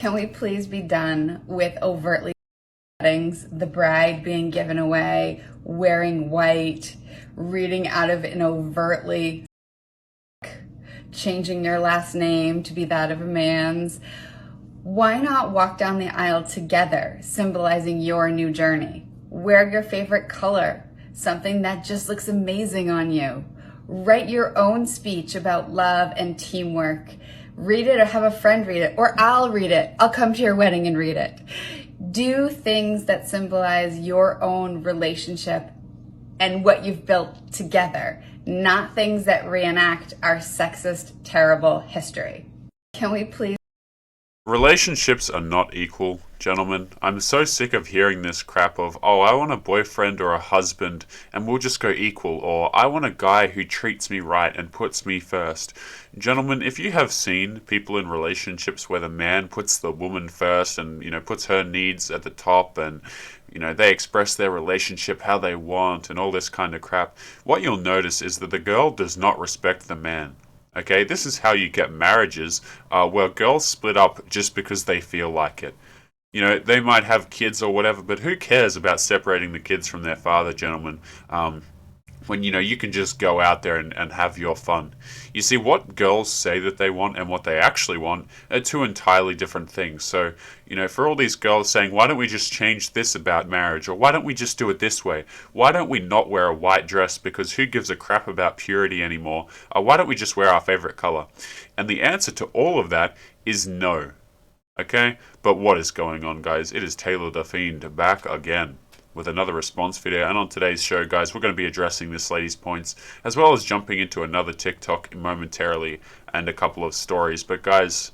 Can we please be done with overtly weddings, the bride being given away, wearing white, reading out of an overtly, changing your last name to be that of a man's? Why not walk down the aisle together, symbolizing your new journey? Wear your favorite color, something that just looks amazing on you. Write your own speech about love and teamwork. Read it or have a friend read it, or I'll read it. I'll come to your wedding and read it. Do things that symbolize your own relationship and what you've built together, not things that reenact our sexist, terrible history. Can we please? Relationships are not equal, gentlemen. I'm so sick of hearing this crap of, oh, I want a boyfriend or a husband and we'll just go equal, or I want a guy who treats me right and puts me first. Gentlemen, if you have seen people in relationships where the man puts the woman first and, puts her needs at the top and, they express their relationship how they want and all this kind of crap, what you'll notice is that the girl does not respect the man. Okay, this is how you get marriages where girls split up just because they feel like it. They might have kids or whatever, but who cares about separating the kids from their father, gentlemen? When you can just go out there and have your fun. You see, what girls say that they want and what they actually want are two entirely different things. So, for all these girls saying, why don't we just change this about marriage, or why don't we just do it this way? Why don't we not wear a white dress because who gives a crap about purity anymore? Why don't we just wear our favorite color? And the answer to all of that is no. Okay? But what is going on, guys? It is Taylor the Fiend back again with another response video, and on today's show, guys, we're going to be addressing this lady's points as well as jumping into another TikTok momentarily and a couple of stories. But guys,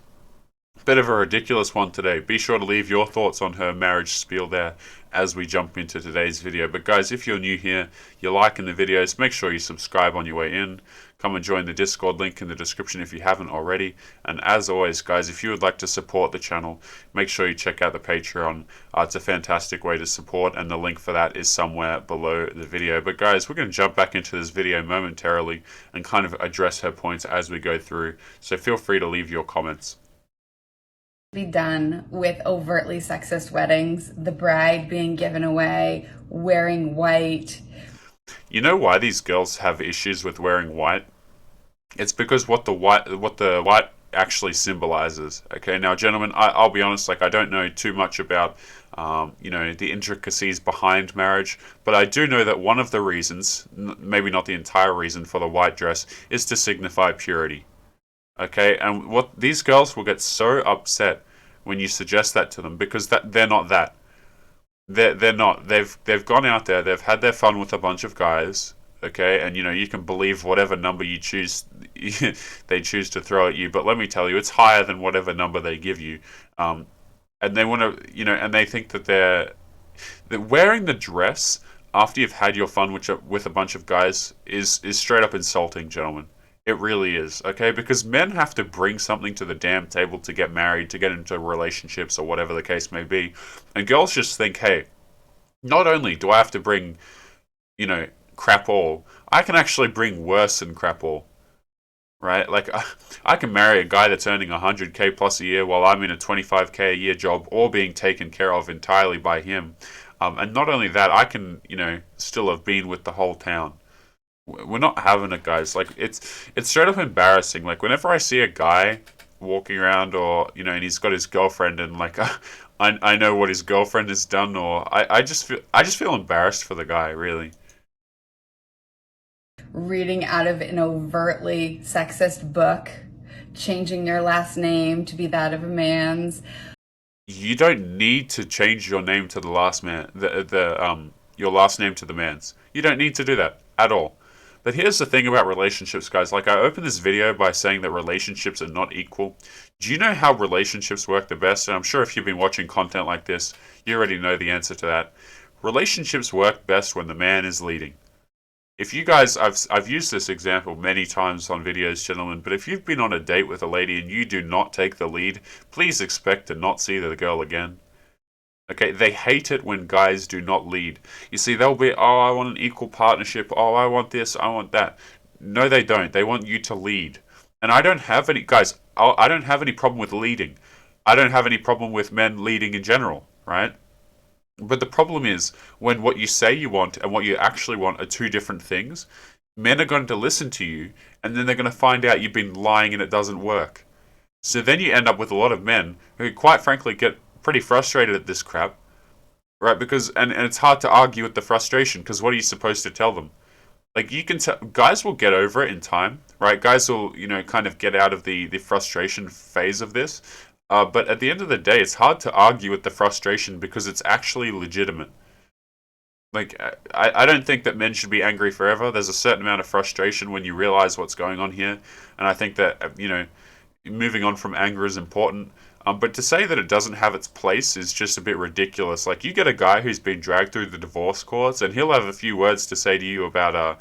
bit of a ridiculous one today. Be sure to leave your thoughts on her marriage spiel there as we jump into today's video. But guys, if you're new here, you're liking the videos, make sure you subscribe on your way in. Come and join the Discord, link in the description if you haven't already. And as always, guys, if you would like to support the channel, make sure you check out the Patreon. It's a fantastic way to support, and the link for that is somewhere below the video. But guys, we're going to jump back into this video momentarily and kind of address her points as we go through. So feel free to leave your comments. Be done with overtly sexist weddings, the bride being given away, wearing white. You know why these girls have issues with wearing white? It's because what the white actually symbolizes. Okay, now, gentlemen, I'll be honest. I don't know too much about the intricacies behind marriage, but I do know that one of the reasons, maybe not the entire reason, for the white dress is to signify purity. Okay, and what these girls will get so upset when you suggest that to them, because they're not that. They're not. They've gone out there. They've had their fun with a bunch of guys. Okay, and you can believe whatever number you choose, they choose to throw at you. But let me tell you, it's higher than whatever number they give you. And they want to, and they think that they're wearing the dress after you've had your fun with a bunch of guys is straight up insulting, gentlemen. It really is, okay? Because men have to bring something to the damn table to get married, to get into relationships, or whatever the case may be. And girls just think, hey, not only do I have to bring, crap all, I can actually bring worse than crap all, right? I can marry a guy that's earning 100K plus a year while I'm in a 25K a year job, all being taken care of entirely by him. And not only that, I can, still have been with the whole town. We're not having it, guys. It's straight up embarrassing. Whenever I see a guy walking around, or and he's got his girlfriend, and I know what his girlfriend has done, or I just feel embarrassed for the guy, really. Reading out of an overtly sexist book, changing your last name to be that of a man's. You don't need to change your name to the last man, your last name to the man's. You don't need to do that at all. But here's the thing about relationships, guys. I opened this video by saying that relationships are not equal. Do you know how relationships work the best? And I'm sure if you've been watching content like this, you already know the answer to that. Relationships work best when the man is leading. If you guys, I've used this example many times on videos, gentlemen, but if you've been on a date with a lady and you do not take the lead, please expect to not see the girl again. Okay, they hate it when guys do not lead. You see, they'll be, oh, I want an equal partnership. Oh, I want this, I want that. No, they don't. They want you to lead. And I don't have any, guys, I don't have any problem with leading. I don't have any problem with men leading in general, right? But the problem is when what you say you want and what you actually want are two different things, men are going to listen to you and then they're going to find out you've been lying and it doesn't work. So then you end up with a lot of men who, quite frankly, get pretty frustrated at this crap, right? Because and it's hard to argue with the frustration because what are you supposed to tell them? Like you can tell, guys will get over it in time, right? Guys will, kind of get out of the frustration phase of this. But at the end of the day, it's hard to argue with the frustration because it's actually legitimate. Like, I don't think that men should be angry forever. There's a certain amount of frustration when you realize what's going on here. And I think that, moving on from anger is important. But to say that it doesn't have its place is just a bit ridiculous. Like, you get a guy who's been dragged through the divorce courts, and he'll have a few words to say to you about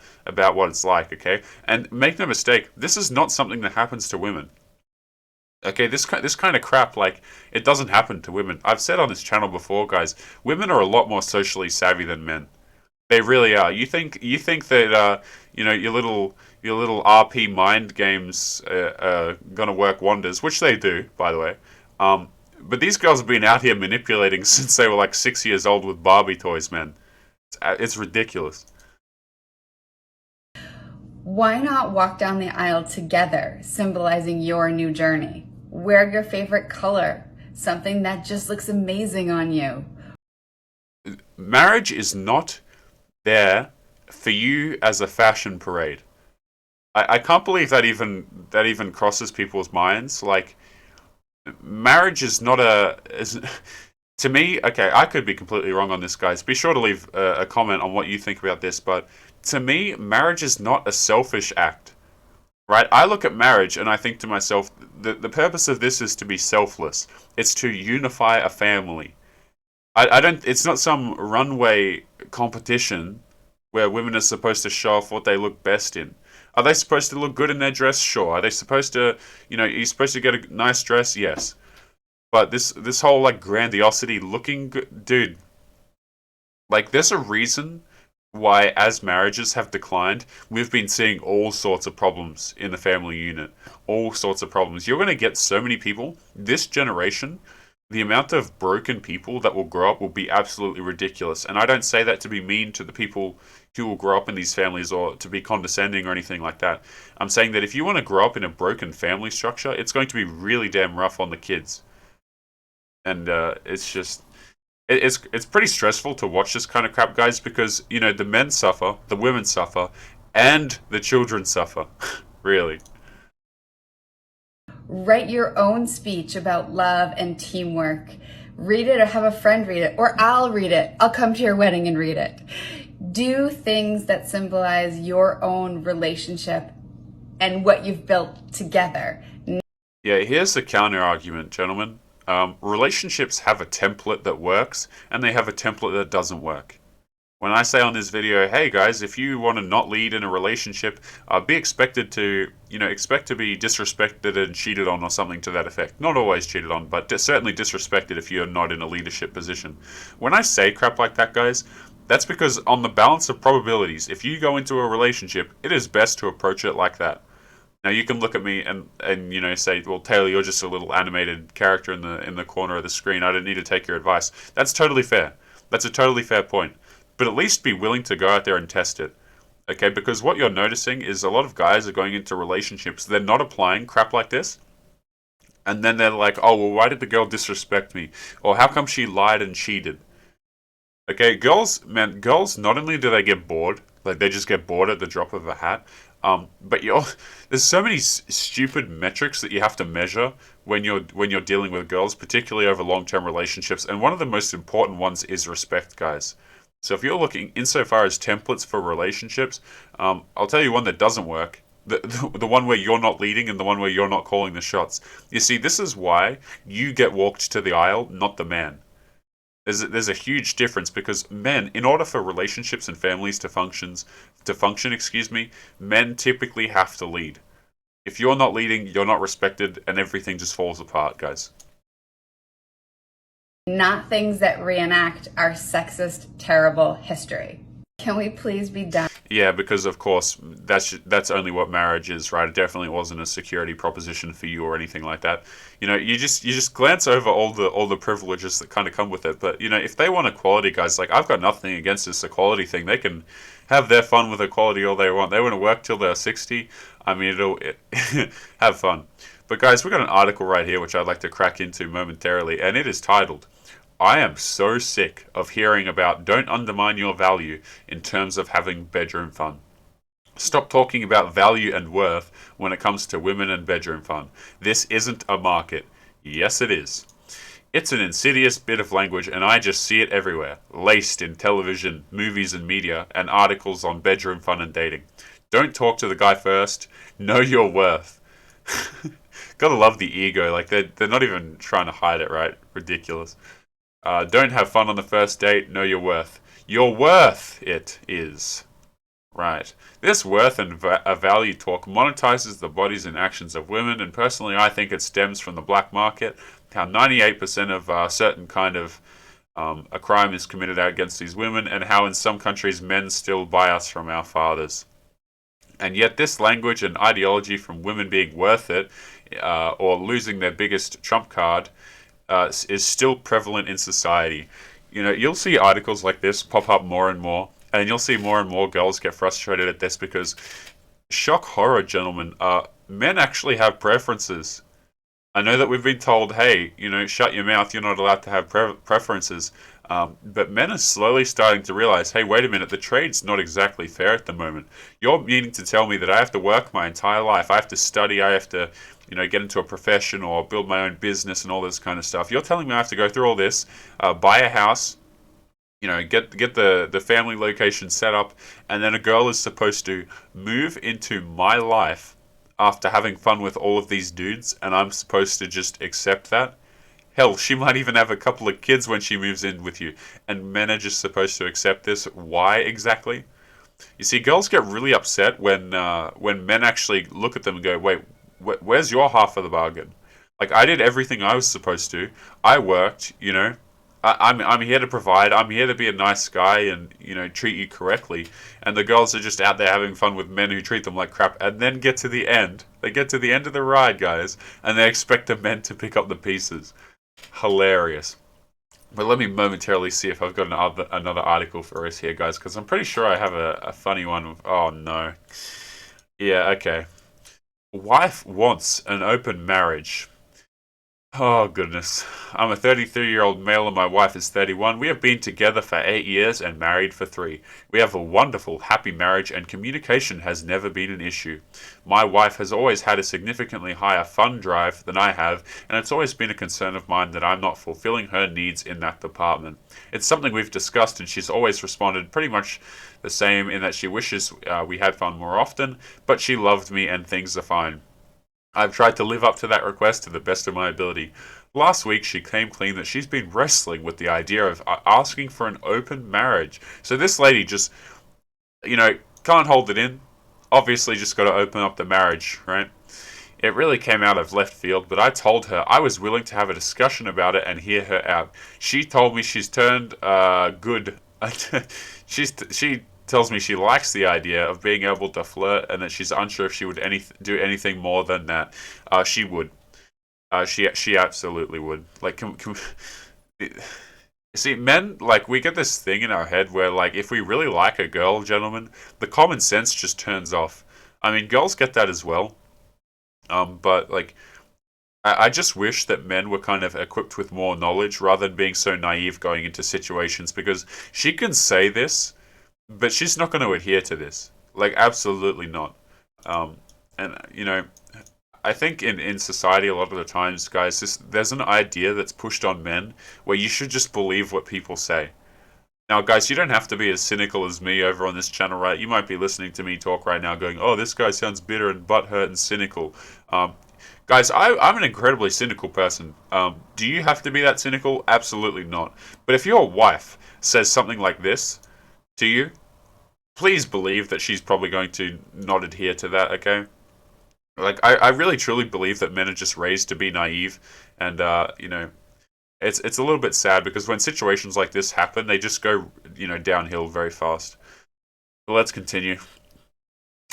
what it's like, okay? And make no mistake, this is not something that happens to women. Okay, this kind of crap, like, it doesn't happen to women. I've said on this channel before, guys, women are a lot more socially savvy than men. They really are. You think that your little RP mind games are gonna work wonders, which they do, by the way. But these girls have been out here manipulating since they were like 6 years old with Barbie toys, man. It's ridiculous. Why not walk down the aisle together, symbolizing your new journey? Wear your favorite color, something that just looks amazing on you. Marriage is not there for you as a fashion parade. I can't believe that even crosses people's minds. Like, marriage is not to me. Okay, I could be completely wrong on this, guys. Be sure to leave a comment on what you think about this. But to me, marriage is not a selfish act, right? I look at marriage and I think to myself, the purpose of this is to be selfless. It's to unify a family. I don't. It's not some runway competition where women are supposed to show off what they look best in. Are they supposed to look good in their dress? Sure. Are they supposed to, are you supposed to get a nice dress? Yes. But this whole like grandiosity looking good, dude. Like, there's a reason why, as marriages have declined, we've been seeing all sorts of problems in the family unit. All sorts of problems. You're going to get so many people. This generation, the amount of broken people that will grow up will be absolutely ridiculous. And I don't say that to be mean to the people who will grow up in these families or to be condescending or anything like that. I'm saying that if you want to grow up in a broken family structure, it's going to be really damn rough on the kids. And it's just it's pretty stressful to watch this kind of crap, guys, because the men suffer, the women suffer, and the children suffer. Really. Write your own speech about love and teamwork. Read it or have a friend read it, or I'll read it. I'll come to your wedding and read it. Do things that symbolize your own relationship and what you've built together. Yeah, here's the counter argument, gentlemen. Relationships have a template that works, and they have a template that doesn't work. When I say on this video, hey guys, if you want to not lead in a relationship, be expected to, expect to be disrespected and cheated on or something to that effect. Not always cheated on, but certainly disrespected if you're not in a leadership position. When I say crap like that, guys, that's because on the balance of probabilities, if you go into a relationship, it is best to approach it like that. Now you can look at me and say, well, Taylor, you're just a little animated character in the corner of the screen. I don't need to take your advice. That's totally fair. That's a totally fair point. But at least be willing to go out there and test it. Okay, because what you're noticing is a lot of guys are going into relationships. They're not applying crap like this. And then they're like, oh, well, why did the girl disrespect me? Or how come she lied and cheated? Okay, girls, not only do they get bored, like they just get bored at the drop of a hat, but there's so many stupid metrics that you have to measure when you're dealing with girls, particularly over long-term relationships. And one of the most important ones is respect, guys. So if you're looking insofar as templates for relationships, I'll tell you one that doesn't work. The one where you're not leading and the one where you're not calling the shots. You see, this is why you get walked to the aisle, not the man. There's a huge difference because men, in order for relationships and families to function, men typically have to lead. If you're not leading, you're not respected, and everything just falls apart, guys. Not things that reenact our sexist, terrible history. Can we please be done? Yeah, because of course that's only what marriage is, right? It definitely wasn't a security proposition for you or anything like that. You just glance over all the privileges that kind of come with it. But if they want equality, guys, like I've got nothing against this equality thing. They can have their fun with equality all they want. They want to work till they're 60. I mean, have fun. But guys, we've got an article right here which I'd like to crack into momentarily, and it is titled I am so sick of hearing about don't undermine your value in terms of having bedroom fun. Stop talking about value and worth when it comes to women and bedroom fun. This isn't a market. Yes, it is. It's an insidious bit of language, and I just see it everywhere, laced in television, movies, and media, and articles on bedroom fun and dating. Don't talk to the guy first. Know your worth. Gotta love the ego. Like they're not even trying to hide it, right? Ridiculous. Don't have fun on the first date. Know your worth. Your worth it is. Right. This worth and value talk monetizes the bodies and actions of women, and personally, I think it stems from the black market. How 98% of certain kind of a crime is committed against these women, and how in some countries men still buy us from our fathers. And yet, this language and ideology from women being worth it or losing their biggest trump card is still prevalent in society. You'll see articles like this pop up more and more, and you'll see more and more girls get frustrated at this because, shock horror, gentlemen, men actually have preferences. I know that we've been told, hey, shut your mouth, you're not allowed to have preferences. But men are slowly starting to realize, hey, wait a minute, the trade's not exactly fair at the moment. You're meaning to tell me that I have to work my entire life, I have to study, I have to, get into a profession or build my own business and all this kind of stuff. You're telling me I have to go through all this, buy a house, get the family location set up, and then a girl is supposed to move into my life after having fun with all of these dudes, and I'm supposed to just accept that? Hell, she might even have a couple of kids when she moves in with you, and men are just supposed to accept this. Why exactly? You see, girls get really upset when men actually look at them and go, "Wait, where's your half of the bargain? Like I did everything I was supposed to. I worked, I'm here to provide. I'm here to be a nice guy and treat you correctly. And the girls are just out there having fun with men who treat them like crap. And then get to the end. They get to the end of the ride, guys, and they expect the men to pick up the pieces. Hilarious. But let me momentarily see if I've got another article for us here, guys, because I'm pretty sure I have a funny one. Oh no. Yeah. Okay. Wife wants an open marriage. Oh, goodness. I'm a 33-year-old male and my wife is 31. We have been together for 8 years and married for 3. We have a wonderful, happy marriage and communication has never been an issue. My wife has always had a significantly higher fun drive than I have, and it's always been a concern of mine that I'm not fulfilling her needs in that department. It's something we've discussed, and she's always responded pretty much the same in that she wishes we had fun more often, but she loved me and things are fine. I've tried to live up to that request to the best of my ability. Last week, she came clean that she's been wrestling with the idea of asking for an open marriage. So this lady just, can't hold it in. Obviously, just got to open up the marriage, right? It really came out of left field, but I told her I was willing to have a discussion about it and hear her out. She told me she's turned good. She tells me she likes the idea of being able to flirt and that she's unsure if she would do anything more than that. She would. She absolutely would. Like, see, men, like, we get this thing in our head where, like, if we really like a girl, gentlemen, the common sense just turns off. I mean, girls get that as well. But like, I just wish that men were kind of equipped with more knowledge rather than being so naive going into situations because she can say this, but she's not going to adhere to this. Like, absolutely not. Um, and I think in society a lot of the times, guys, there's an idea that's pushed on men where you should just believe what people say. Now, guys, you don't have to be as cynical as me over on this channel, right? You might be listening to me talk right now going, oh, this guy sounds bitter and butthurt and cynical. Um, Guys, I'm an incredibly cynical person. Do you have to be that cynical? Absolutely not. But if your wife says something like this to you, please believe that she's probably going to not adhere to that, okay? Like, I really truly believe that men are just raised to be naive, and, it's a little bit sad because when situations like this happen, they just go, downhill very fast. But let's continue.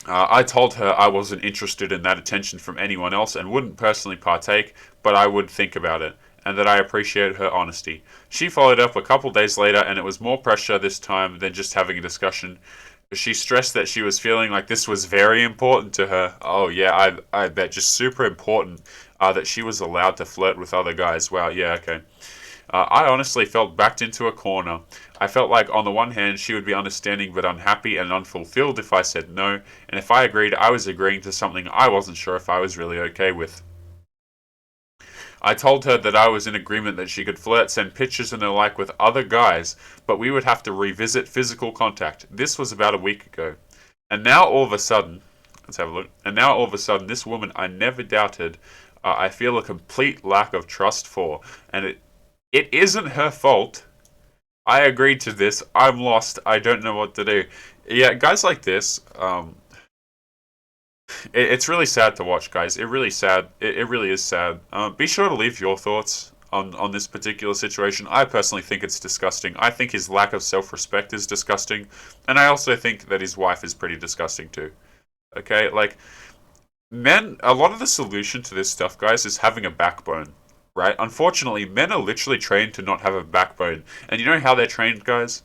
I told her I wasn't interested in that attention from anyone else and wouldn't personally partake, but I would think about it, and that I appreciated her honesty. She followed up a couple days later, and it was more pressure this time than just having a discussion. She stressed that she was feeling like this was very important to her. Oh, yeah, I bet. Just super important that she was allowed to flirt with other guys. Wow, yeah, okay. I honestly felt backed into a corner. I felt like, on the one hand, she would be understanding but unhappy and unfulfilled if I said no, and if I agreed, I was agreeing to something I wasn't sure if I was really okay with. I told her that I was in agreement that she could flirt, send pictures and the like with other guys, but we would have to revisit physical contact. This was about a week ago. And now all of a sudden, let's have a look. And now all of a sudden, this woman I never doubted, I feel a complete lack of trust for. And it isn't her fault. I agreed to this. I'm lost. I don't know what to do. Yeah, guys like this, it's really sad to watch, guys. It really sad. It really is sad. Be sure to leave your thoughts on this particular situation. I personally think it's disgusting. I think his lack of self-respect is disgusting, and I also think that his wife is pretty disgusting too. Okay, like men. A lot of the solution to this stuff, guys, is having a backbone. Right? Unfortunately, men are literally trained to not have a backbone. And you know how they're trained, guys?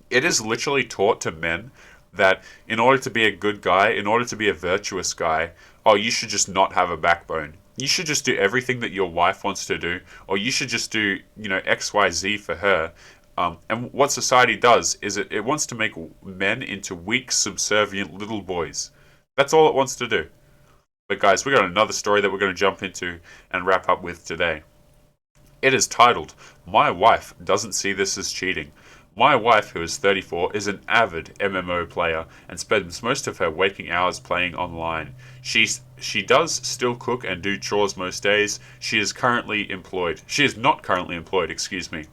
It is literally taught to men that in order to be a good guy, in order to be a virtuous guy, oh, you should just not have a backbone. You should just do everything that your wife wants to do, or you should just do, XYZ for her. And what society does is it wants to make men into weak, subservient little boys. That's all it wants to do. But guys, we got another story that we're going to jump into and wrap up with today. It is titled, My Wife Doesn't See This as Cheating. My wife, who is 34, is an avid MMO player and spends most of her waking hours playing online. She does still cook and do chores most days. She is currently employed. She is not currently employed, excuse me.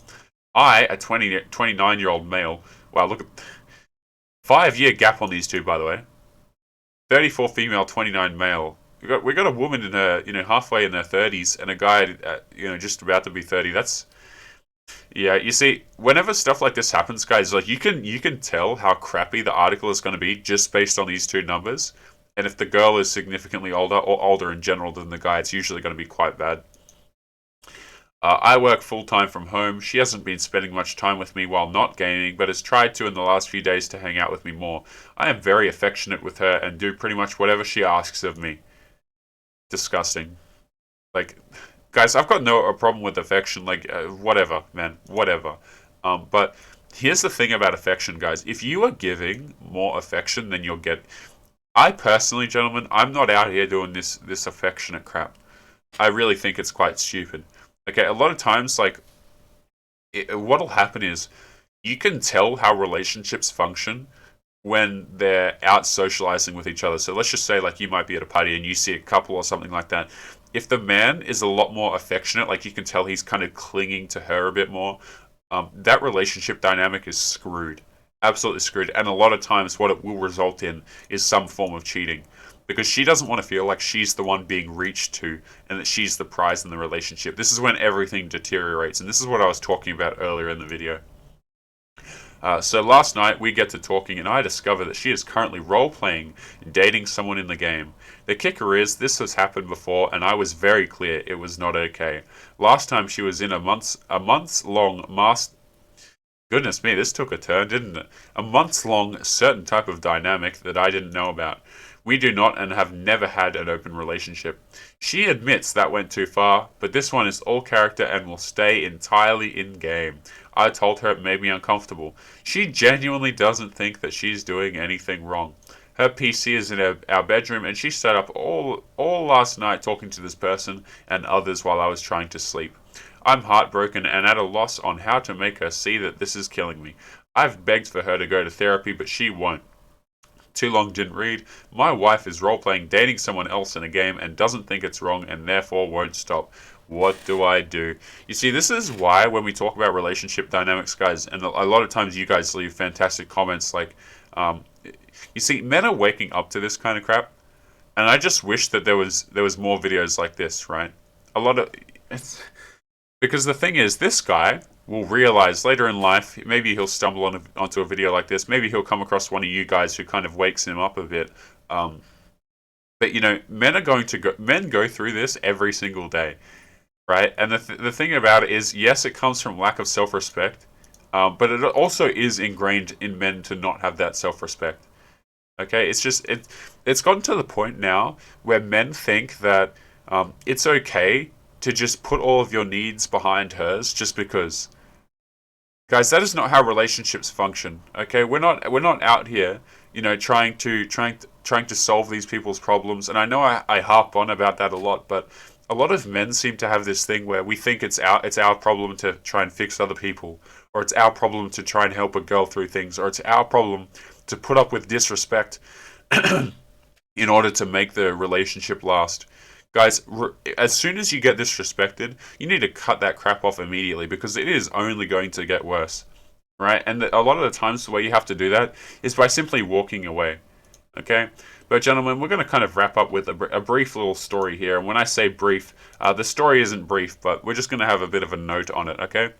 I, a 29-year-old male, wow, look at 5-year gap on these two, by the way. 34 female, 29 male. We got a woman in her, halfway in their 30s, and a guy, just about to be 30. That's, yeah. You see, whenever stuff like this happens, guys, like you can tell how crappy the article is going to be just based on these two numbers. And if the girl is significantly older or older in general than the guy, it's usually going to be quite bad. I work full time from home. She hasn't been spending much time with me while not gaming, but has tried to in the last few days to hang out with me more. I am very affectionate with her and do pretty much whatever she asks of me. Disgusting. Like, guys, I've got no a problem with affection. Like, whatever, man, whatever. But here's the thing about affection, guys. If you are giving more affection than you'll get, I personally, gentlemen, I'm not out here doing this affectionate crap. I really think it's quite stupid. Okay, a lot of times, like, what'll happen is you can tell how relationships function when they're out socializing with each other. So let's just say, like, you might be at a party and you see a couple or something like that. If the man is a lot more affectionate, like you can tell he's kind of clinging to her a bit more, that relationship dynamic is screwed. Absolutely screwed. And a lot of times, what it will result in is some form of cheating. Because she doesn't want to feel like she's the one being reached to and that she's the prize in the relationship. This is when everything deteriorates. And this is what I was talking about earlier in the video. So last night we get to talking and I discover that she is currently role-playing, dating someone in the game. The kicker is this has happened before and I was very clear it was not okay. Last time she was in a months long master. Goodness me, this took a turn, didn't it? A months long certain type of dynamic that I didn't know about. We do not and have never had an open relationship. She admits that went too far, but this one is all character and will stay entirely in-game. I told her it made me uncomfortable. She genuinely doesn't think that she's doing anything wrong. Her PC is in our bedroom and she sat up all last night talking to this person and others while I was trying to sleep. I'm heartbroken and at a loss on how to make her see that this is killing me. I've begged for her to go to therapy, but she won't. Too long didn't read. My wife is role-playing dating someone else in a game and doesn't think it's wrong and therefore won't stop. What do I do? You see, this is why when we talk about relationship dynamics, guys, and a lot of times you guys leave fantastic comments like, you see, men are waking up to this kind of crap, and I just wish that there was more videos like this, right? A lot of it's because the thing is, this guy will realize later in life, maybe he'll stumble onto a video like this, maybe he'll come across one of you guys who kind of wakes him up a bit. But you know, men go through this every single day, right? And the thing about it is, yes, it comes from lack of self-respect, but it also is ingrained in men to not have that self-respect. Okay, it's gotten to the point now where men think that it's okay to just put all of your needs behind hers just because. Guys, that is not how relationships function. Okay, we're not out here, you know, trying to solve these people's problems. And I know I harp on about that a lot, but a lot of men seem to have this thing where we think it's our problem to try and fix other people, or it's our problem to try and help a girl through things, or it's our problem to put up with disrespect in order to make the relationship last. Guys, as soon as you get disrespected, you need to cut that crap off immediately because it is only going to get worse, right? And a lot of the times the way you have to do that is by simply walking away, okay? But gentlemen, we're going to kind of wrap up with a brief little story here. And when I say brief, the story isn't brief, but we're just going to have a bit of a note on it, okay?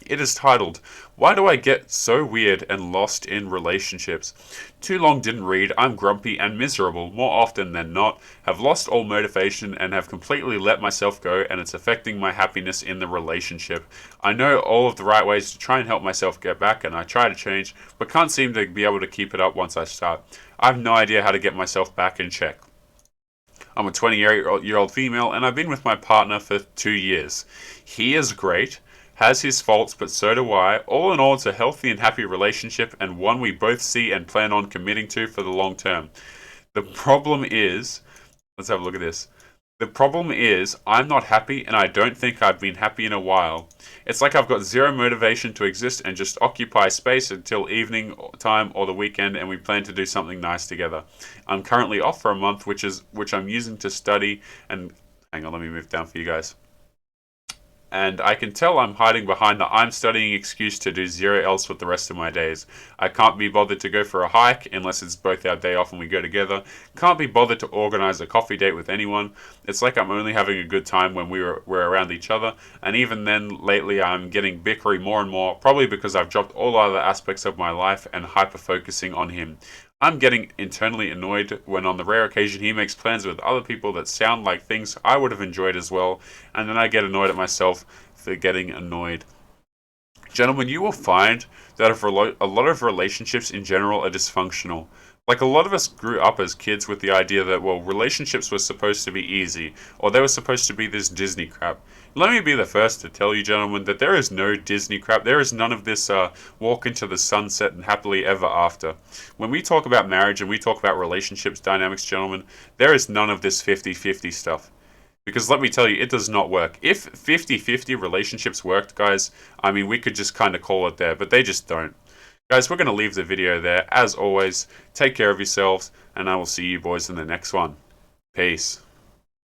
It is titled, Why Do I Get So Weird and Lost in Relationships? Too long didn't read, I'm grumpy and miserable more often than not, have lost all motivation and have completely let myself go, and it's affecting my happiness in the relationship. I know all of the right ways to try and help myself get back, and I try to change, but can't seem to be able to keep it up once I start. I have no idea how to get myself back in check. I'm a 20-year-old female, and I've been with my partner for 2 years. He is great, has his faults, but so do I. All in all, it's a healthy and happy relationship, and one we both see and plan on committing to for the long term. The problem is, let's have a look at this. The problem is, I'm not happy, and I don't think I've been happy in a while. It's like I've got zero motivation to exist and just occupy space until evening time or the weekend, and we plan to do something nice together. I'm currently off for a month, which I'm using to study, and hang on, let me move down for you guys. And I can tell I'm hiding behind the I'm studying excuse to do zero else with the rest of my days. I can't be bothered to go for a hike unless it's both our day off and we go together. Can't be bothered to organize a coffee date with anyone. It's like I'm only having a good time when we're around each other. And even then, lately I'm getting bickery more and more, probably because I've dropped all other aspects of my life and hyper-focusing on him. I'm getting internally annoyed when on the rare occasion he makes plans with other people that sound like things I would have enjoyed as well, and then I get annoyed at myself for getting annoyed. Gentlemen, you will find that a lot of relationships in general are dysfunctional. Like a lot of us grew up as kids with the idea that, well, relationships were supposed to be easy, or they were supposed to be this Disney crap. Let me be the first to tell you, gentlemen, that there is no Disney crap. There is none of this walk into the sunset and happily ever after. When we talk about marriage and we talk about relationships dynamics, gentlemen, there is none of this 50-50 stuff. Because let me tell you, it does not work. If 50-50 relationships worked, guys, I mean, we could just kind of call it there, but they just don't. Guys, we're going to leave the video there. As always, take care of yourselves, and I will see you boys in the next one. Peace.